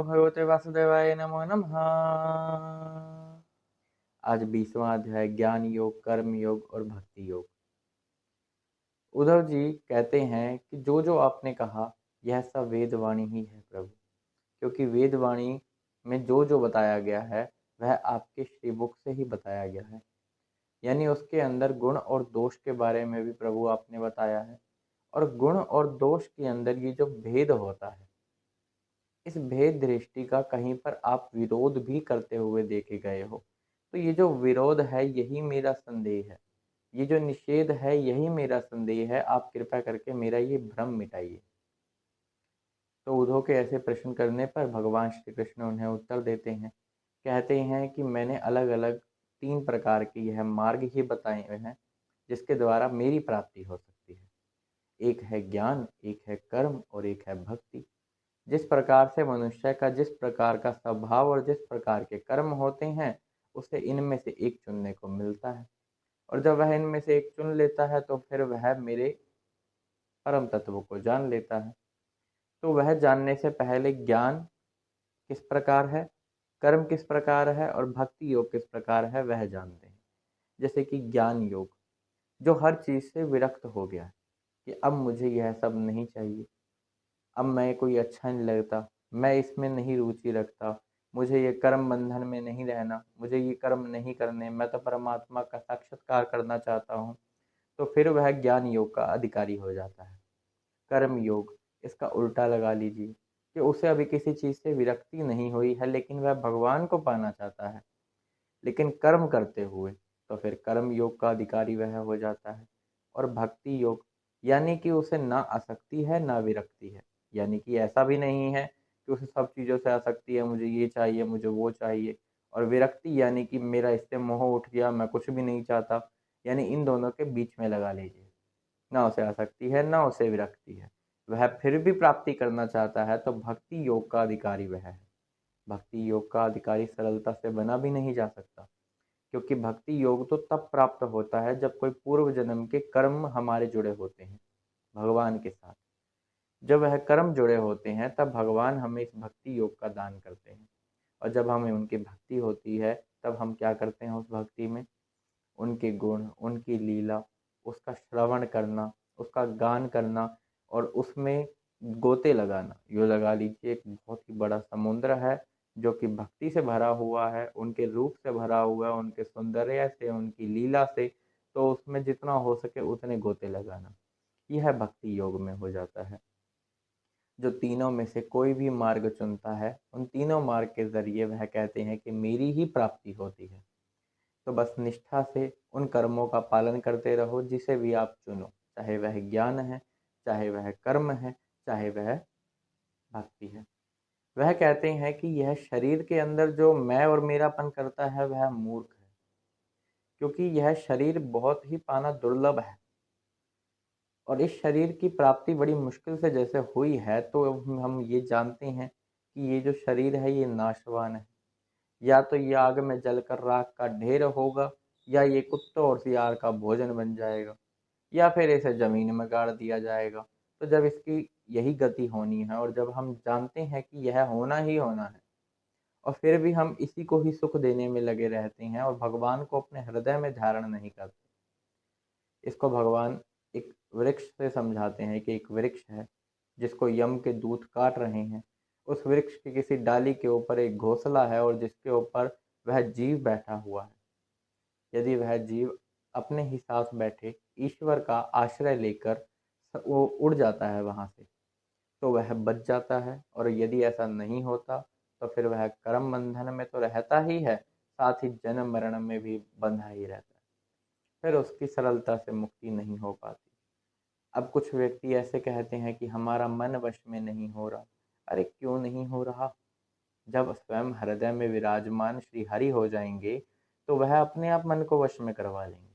नमो भगवते वासुदेवाय नमो नमः। आज 20वां अध्याय ज्ञान योग, कर्म योग और भक्ति योग। उद्धव जी कहते हैं कि जो जो आपने कहा यह सब वेदवाणी ही है प्रभु, क्योंकि वेदवाणी में जो जो बताया गया है वह आपके श्रीमुख से ही बताया गया है। यानी उसके अंदर गुण और दोष के बारे में भी प्रभु आपने बताया है, और गुण और दोष के अंदर ये जो भेद होता है, इस भेद दृष्टि का कहीं पर आप विरोध भी करते हुए देखे गए हो। तो ये जो विरोध है यही मेरा संदेह है, ये जो निषेध है यही मेरा संदेह है। आप कृपया करके मेरा ये भ्रम मिटाइए। तो उद्धव के ऐसे प्रश्न करने पर भगवान श्री कृष्ण उन्हें उत्तर देते हैं। कहते हैं कि मैंने अलग अलग 3 प्रकार के यह मार्ग ही बताए हुए हैं जिसके द्वारा मेरी प्राप्ति हो सकती है। एक है ज्ञान, एक है कर्म और एक है भक्ति। जिस प्रकार से मनुष्य का जिस प्रकार का स्वभाव और जिस प्रकार के कर्म होते हैं, उसे इनमें से एक चुनने को मिलता है, और जब वह इनमें से एक चुन लेता है तो फिर वह मेरे परम तत्व को जान लेता है। तो वह जानने से पहले ज्ञान किस प्रकार है, कर्म किस प्रकार है और भक्ति योग किस प्रकार है वह जानते हैं। जैसे कि ज्ञान योग, जो हर चीज़ से विरक्त हो गया है कि अब मुझे यह सब नहीं चाहिए, अब मैं कोई अच्छा नहीं लगता, मैं इसमें नहीं रुचि रखता, मुझे ये कर्म बंधन में नहीं रहना, मुझे ये कर्म नहीं करने, मैं तो परमात्मा का साक्षात्कार करना चाहता हूँ। तो फिर वह ज्ञान योग का अधिकारी हो जाता है। कर्म योग, इसका उल्टा लगा लीजिए कि उसे अभी किसी चीज़ से विरक्ति नहीं हुई है, लेकिन वह भगवान को पाना चाहता है, लेकिन कर्म करते हुए, तो फिर कर्म योग का अधिकारी वह हो जाता है। और भक्ति योग, यानी कि उसे ना आसक्ति है ना विरक्ति है, यानी कि ऐसा भी नहीं है कि उसे सब चीज़ों से आसक्ति है, मुझे ये चाहिए, मुझे वो चाहिए, और विरक्ति यानी कि मेरा इससे मोह उठ गया, मैं कुछ भी नहीं चाहता। यानी इन दोनों के बीच में लगा लीजिए, ना उसे आसक्ति है ना उसे विरक्ति है, वह फिर भी प्राप्ति करना चाहता है, तो भक्ति योग का अधिकारी वह है। भक्ति योग का अधिकारी सरलता से बना भी नहीं जा सकता, क्योंकि भक्ति योग तो तब प्राप्त होता है जब कोई पूर्व जन्म के कर्म हमारे जुड़े होते हैं भगवान के साथ। जब वह कर्म जुड़े होते हैं तब भगवान हमें इस भक्ति योग का दान करते हैं, और जब हमें उनकी भक्ति होती है तब हम क्या करते हैं उस भक्ति में, उनके गुण, उनकी लीला, उसका श्रवण करना, उसका गान करना, और उसमें गोते लगाना। यूँ लगा लीजिए एक बहुत ही बड़ा समुद्र है जो कि भक्ति से भरा हुआ है, उनके रूप से भरा हुआ है, उनके सौंदर्य से, उनकी लीला से। तो उसमें जितना हो सके उतने गोते लगाना, यह भक्ति योग में हो जाता है। जो तीनों में से कोई भी मार्ग चुनता है, उन तीनों मार्ग के ज़रिए वह कहते हैं कि मेरी ही प्राप्ति होती है। तो बस निष्ठा से उन कर्मों का पालन करते रहो जिसे भी आप चुनो, चाहे वह ज्ञान है, चाहे वह कर्म है, चाहे वह भक्ति है। वह कहते हैं कि यह शरीर के अंदर जो मैं और मेरापन करता है वह मूर्ख है, क्योंकि यह शरीर बहुत ही पाना दुर्लभ है, और इस शरीर की प्राप्ति बड़ी मुश्किल से जैसे हुई है, तो हम ये जानते हैं कि ये जो शरीर है ये नाशवान है। या तो ये आग में जलकर राख का ढेर होगा, या ये कुत्तों और सियार का भोजन बन जाएगा, या फिर इसे ज़मीन में गाड़ दिया जाएगा। तो जब इसकी यही गति होनी है, और जब हम जानते हैं कि यह होना ही होना है, और फिर भी हम इसी को ही सुख देने में लगे रहते हैं और भगवान को अपने हृदय में धारण नहीं करते। इसको भगवान एक वृक्ष से समझाते हैं कि एक वृक्ष है जिसको यम के दूत काट रहे हैं। उस वृक्ष की किसी डाली के ऊपर एक घोंसला है, और जिसके ऊपर वह जीव बैठा हुआ है। यदि वह जीव अपने ही साथ बैठे ईश्वर का आश्रय लेकर वो उड़ जाता है वहाँ से, तो वह बच जाता है, और यदि ऐसा नहीं होता तो फिर वह कर्म बंधन में तो रहता ही है, साथ ही जन्म मरण में भी बंधा ही रहता है, फिर उसकी सरलता से मुक्ति नहीं हो पाती। अब कुछ व्यक्ति ऐसे कहते हैं कि हमारा मन वश में नहीं हो रहा। अरे क्यों नहीं हो रहा? जब स्वयं हृदय में विराजमान श्री हरि हो जाएंगे तो वह अपने आप मन को वश में करवा लेंगे।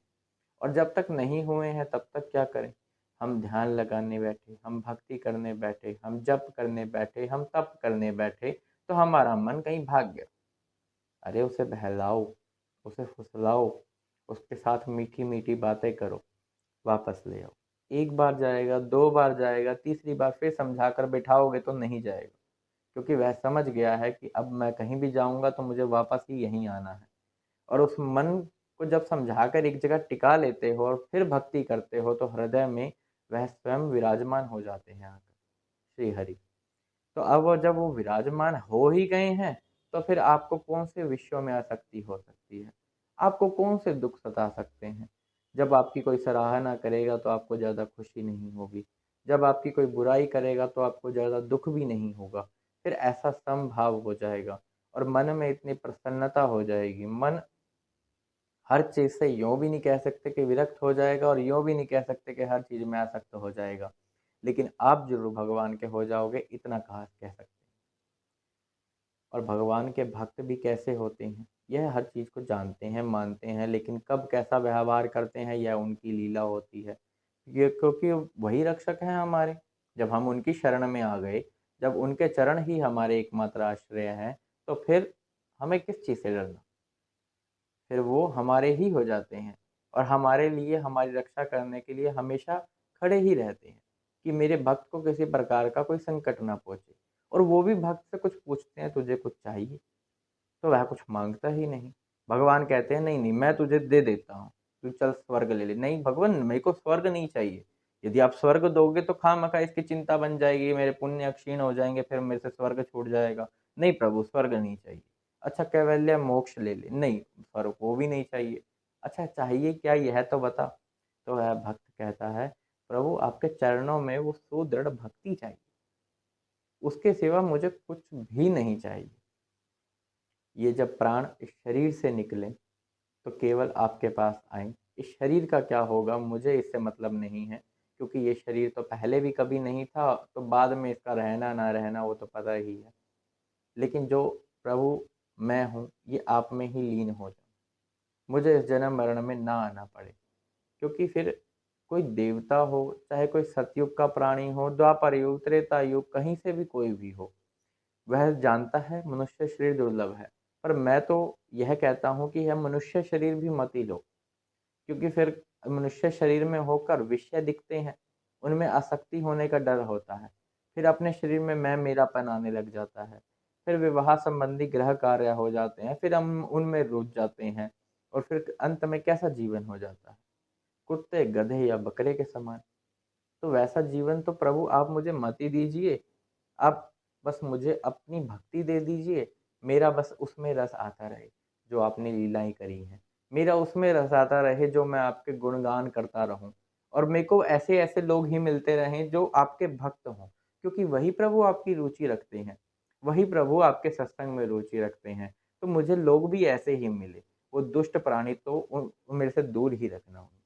और जब तक नहीं हुए हैं तब तक क्या करें? हम ध्यान लगाने बैठे, हम भक्ति करने बैठे, हम जप करने बैठे, हम तप करने बैठे, तो हमारा मन कहीं भाग गया। अरे उसे बहलाओ, उसे फुसलाओ, उसके साथ मीठी मीठी बातें करो, वापस ले आओ। एक बार जाएगा, 2 बार जाएगा, तीसरी बार फिर समझा कर बैठाओगे तो नहीं जाएगा, क्योंकि वह समझ गया है कि अब मैं कहीं भी जाऊँगा तो मुझे वापस ही यहीं आना है। और उस मन को जब समझाकर एक जगह टिका लेते हो और फिर भक्ति करते हो तो हृदय में वह स्वयं विराजमान हो जाते हैं आकर, श्री हरि। तो अब वो जब वो विराजमान हो ही गए हैं, तो फिर आपको कौन से विषयों में आसक्ति हो सकती है? आपको कौन से दुःख सता सकते हैं? जब आपकी कोई सराहना करेगा तो आपको ज़्यादा खुशी नहीं होगी। जब आपकी कोई बुराई करेगा तो आपको ज़्यादा दुःख भी नहीं होगा। फिर ऐसा समभाव हो जाएगा और मन में इतनी प्रसन्नता हो जाएगी। मन हर चीज़ से यूँ भी नहीं कह सकते कि विरक्त हो जाएगा और यूँ भी नहीं कह सकते कि हर चीज़ में आसक्त हो जाएगा। लेकिन आप ज़रूर भगवान के हो जाओगे, इतना कह सकते हैं। और भगवान के भक्त भी कैसे होते हैं, यह हर चीज़ को जानते हैं, मानते हैं, लेकिन कब कैसा व्यवहार करते हैं यह उनकी लीला होती है। ये क्योंकि वही रक्षक हैं हमारे। जब हम उनकी शरण में आ गए, जब उनके चरण ही हमारे एकमात्र आश्रय हैं, तो फिर हमें किस चीज़ से डरना? फिर वो हमारे ही हो जाते हैं और हमारे लिए हमारी रक्षा करने के लिए हमेशा खड़े ही रहते हैं कि मेरे भक्त को किसी प्रकार का कोई संकट ना पहुँचे। और वो भी भक्त से कुछ पूछते हैं तुझे कुछ चाहिए? तो वह कुछ माँगता ही नहीं। भगवान कहते हैं नहीं, नहीं मैं तुझे दे देता हूँ, तू चल स्वर्ग ले ले। नहीं भगवान मेरे को स्वर्ग नहीं चाहिए। यदि आप स्वर्ग दोगे तो खामखा इसकी चिंता बन जाएगी, मेरे पुण्य क्षीण हो जाएँगे, फिर मेरे से स्वर्ग छूट जाएगा। नहीं प्रभु स्वर्ग नहीं चाहिए। अच्छा कैवल्य मोक्ष ले ले। नहीं स्वर्ग वो भी नहीं चाहिए। अच्छा चाहिए क्या यह तो बता। तो वह भक्त कहता है प्रभु आपके चरणों में वो सुदृढ़ भक्ति चाहिए। उसके सिवा मुझे कुछ भी नहीं चाहिए। ये जब प्राण इस शरीर से निकले तो केवल आपके पास आएँ। इस शरीर का क्या होगा मुझे इससे मतलब नहीं है, क्योंकि ये शरीर तो पहले भी कभी नहीं था, तो बाद में इसका रहना ना रहना वो तो पता ही है। लेकिन जो प्रभु मैं हूँ, ये आप में ही लीन हो जाऊँ। मुझे इस जन्म-मरण में ना आना पड़े, क्योंकि फिर कोई देवता हो, चाहे कोई सतयुग का प्राणी हो, द्वापर युग, त्रेता युग, कहीं से भी कोई भी हो, वह जानता है मनुष्य शरीर दुर्लभ है। पर मैं तो यह कहता हूँ कि यह मनुष्य शरीर भी मत ही लो, क्योंकि फिर मनुष्य शरीर में होकर विषय दिखते हैं, उनमें आसक्ति होने का डर होता है। फिर अपने शरीर में मैं मेरापन आने लग जाता है। फिर विवाह संबंधी गृह कार्य हो जाते हैं, फिर हम उनमें रुझ जाते हैं और फिर अंत में कैसा जीवन हो जाता है, कुत्ते, गधे या बकरे के समान। तो वैसा जीवन तो प्रभु आप मुझे मत ही दीजिए। आप बस मुझे अपनी भक्ति दे दीजिए, मेरा बस उसमें रस आता रहे, जो आपने लीलाएँ करी हैं। मेरा उसमें रस आता रहे जो मैं आपके गुणगान करता रहूँ और मेरे को ऐसे-ऐसे लोग ही मिलते रहें जो आपके भक्त हों, क्योंकि वही प्रभु आपकी रुचि रखते हैं। वही प्रभु आपके सत्संग में रुचि रखते हैं। तो मुझे लोग भी ऐसे ही मिले। वो दुष्ट प्राणी तो मेरे से दूर ही रखना उनको।